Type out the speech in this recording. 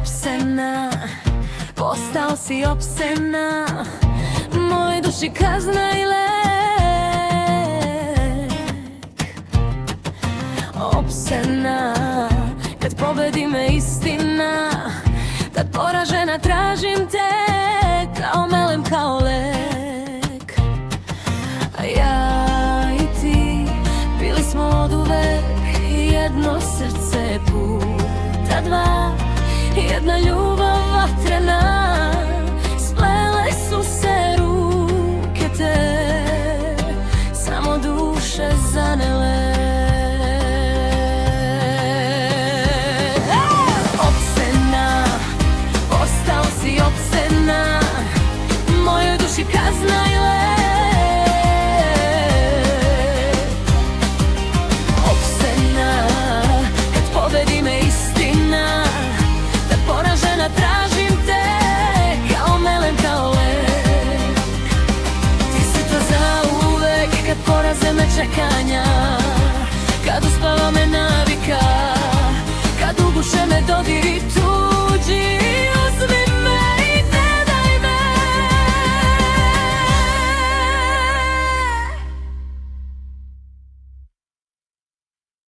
opsena, postao si opsena, mojoj duši kazna i lek. Opsena, kad pobedi me istina, tad poražena tražim te, kao melem, kao lek. A ja i ti bili smo oduvek jedno srce puta dva, jedna ljubav vatrena, splele su se ruke te, samo duše zanele. Opsena, postao si opsena, mojoj duši kazna i lek. Opsena, kad pobedi me istina, da poražena tražim te, kao melem, kao lek. Ti si to zauvek, kad poraze me čekanja.